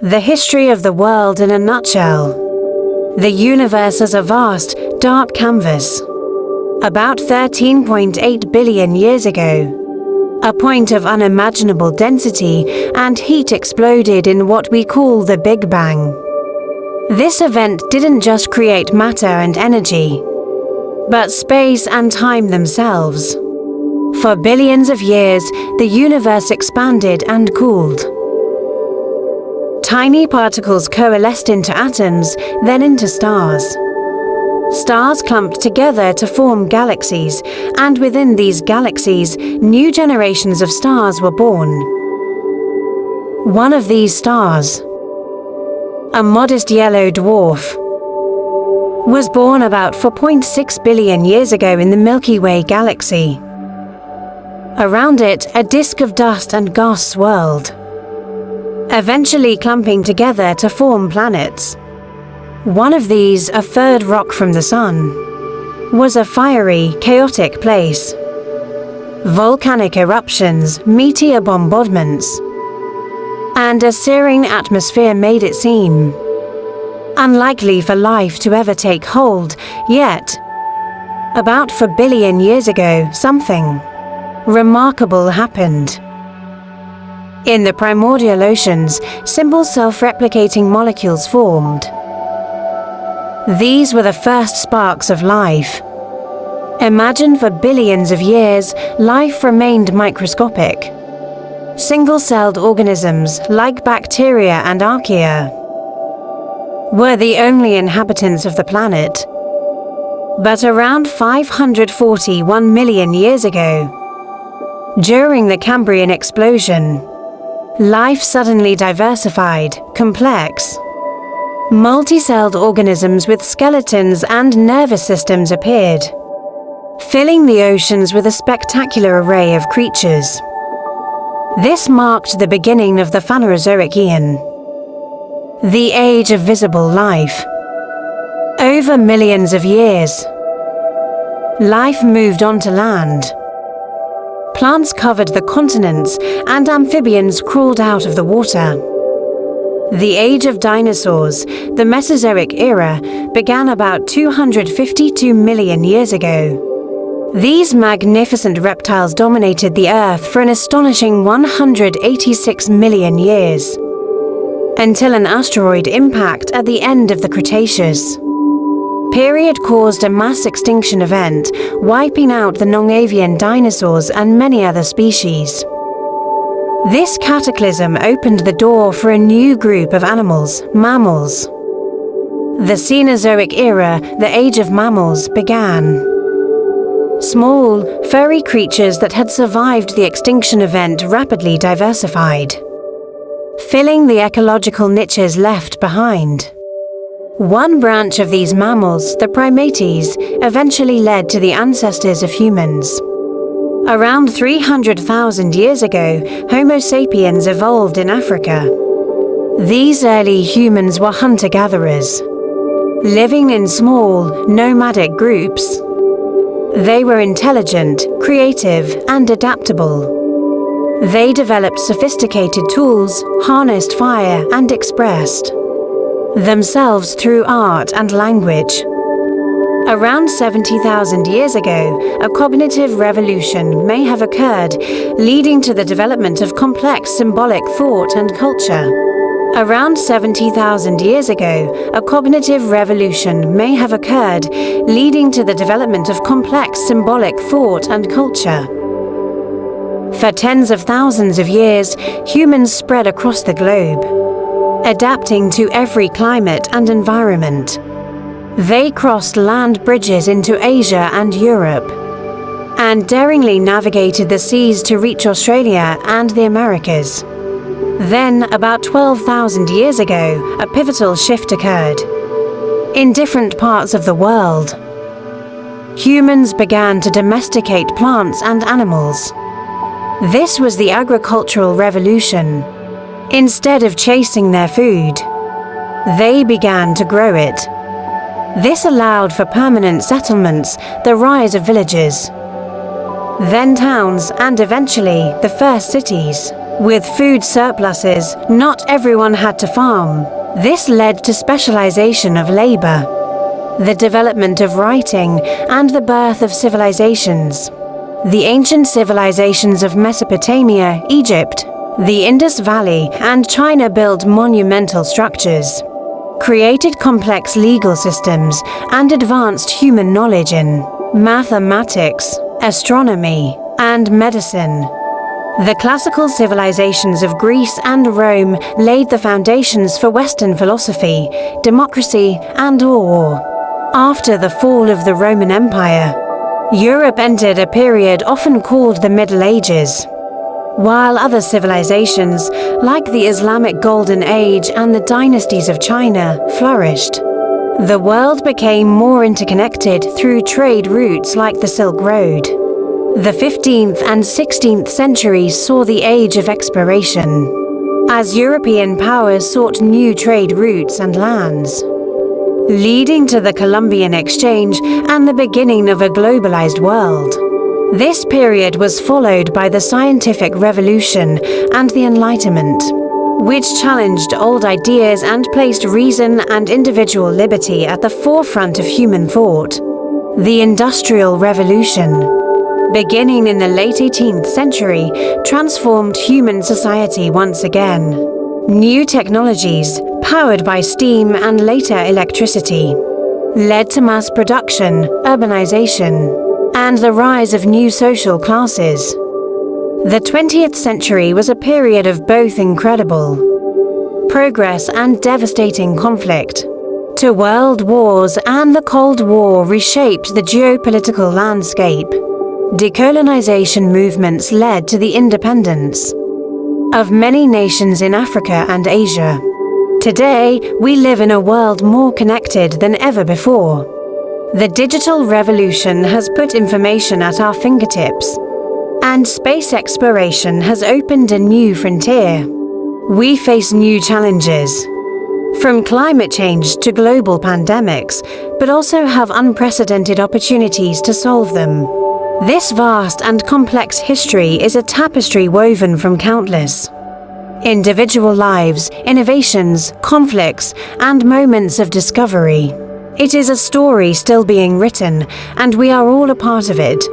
The history of the world in a nutshell. The universe is a vast, dark canvas. About 13.8 billion years ago, a point of unimaginable density and heat exploded in what we call the Big Bang. This event didn't just create matter and energy, but space and time themselves. For billions of years, the universe expanded and cooled. Tiny particles coalesced into atoms, then into stars. Stars clumped together to form galaxies, and within these galaxies, new generations of stars were born. One of these stars, a modest yellow dwarf, was born about 4.6 billion years ago in the Milky Way galaxy. Around it, a disk of dust and gas swirled, eventually clumping together to form planets. One of these, a third rock from the Sun, was a fiery, chaotic place. Volcanic eruptions, meteor bombardments, and a searing atmosphere made it seem unlikely for life to ever take hold, yet, about 4 billion years ago, something remarkable happened. In the primordial oceans, simple self-replicating molecules formed. These were the first sparks of life. Imagine for billions of years, life remained microscopic. Single-celled organisms, like bacteria and archaea, were the only inhabitants of the planet. But around 541 million years ago, during the Cambrian explosion, life suddenly diversified, complex. Multi-celled organisms with skeletons and nervous systems appeared, filling the oceans with a spectacular array of creatures. This marked the beginning of the Phanerozoic Eon, the age of visible life. Over millions of years, life moved onto land. Plants covered the continents, and amphibians crawled out of the water. The age of dinosaurs, the Mesozoic era, began about 252 million years ago. These magnificent reptiles dominated the Earth for an astonishing 186 million years, until an asteroid impact at the end of the Cretaceous period caused a mass extinction event, wiping out the non-avian dinosaurs and many other species. This cataclysm opened the door for a new group of animals, mammals. The Cenozoic era, the age of mammals, began. Small, furry creatures that had survived the extinction event rapidly diversified, filling the ecological niches left behind. One branch of these mammals, the primates, eventually led to the ancestors of humans. Around 300,000 years ago, Homo sapiens evolved in Africa. These early humans were hunter-gatherers, living in small, nomadic groups. They were intelligent, creative, and adaptable. They developed sophisticated tools, harnessed fire, and expressed themselves through art and language. Around 70,000 years ago, a cognitive revolution may have occurred, leading to the development of complex symbolic thought and culture. Around 70,000 years ago, a cognitive revolution may have occurred, leading to the development of complex symbolic thought and culture. For tens of thousands of years, humans spread across the globe, adapting to every climate and environment. They crossed land bridges into Asia and Europe, and daringly navigated the seas to reach Australia and the Americas. Then, about 12,000 years ago, a pivotal shift occurred. In different parts of the world, humans began to domesticate plants and animals. This was the agricultural revolution. Instead of chasing their food, they began to grow it. This allowed for permanent settlements, the rise of villages, then towns, and eventually the first cities. With food surpluses, not everyone had to farm. This led to specialization of labor, the development of writing, and the birth of civilizations. The ancient civilizations of Mesopotamia, Egypt, the Indus Valley, and China built monumental structures, created complex legal systems, and advanced human knowledge in mathematics, astronomy, and medicine. The classical civilizations of Greece and Rome laid the foundations for Western philosophy, democracy, and war. After the fall of the Roman Empire, Europe entered a period often called the Middle Ages, while other civilizations, like the Islamic Golden Age and the dynasties of China, flourished. The world became more interconnected through trade routes like the Silk Road. The 15th and 16th centuries saw the age of exploration, as European powers sought new trade routes and lands, leading to the Columbian Exchange and the beginning of a globalized world. This period was followed by the Scientific Revolution and the Enlightenment, which challenged old ideas and placed reason and individual liberty at the forefront of human thought. The Industrial Revolution, beginning in the late 18th century, transformed human society once again. New technologies, powered by steam and later electricity, led to mass production, urbanization, and the rise of new social classes. The 20th century was a period of both incredible progress and devastating conflict. Two world wars and the Cold War reshaped the geopolitical landscape. Decolonization movements led to the independence of many nations in Africa and Asia. Today, we live in a world more connected than ever before. The digital revolution has put information at our fingertips, and space exploration has opened a new frontier. We face new challenges, from climate change to global pandemics, but also have unprecedented opportunities to solve them. This vast and complex history is a tapestry woven from countless individual lives, innovations, conflicts, and moments of discovery. It is a story still being written, and we are all a part of it.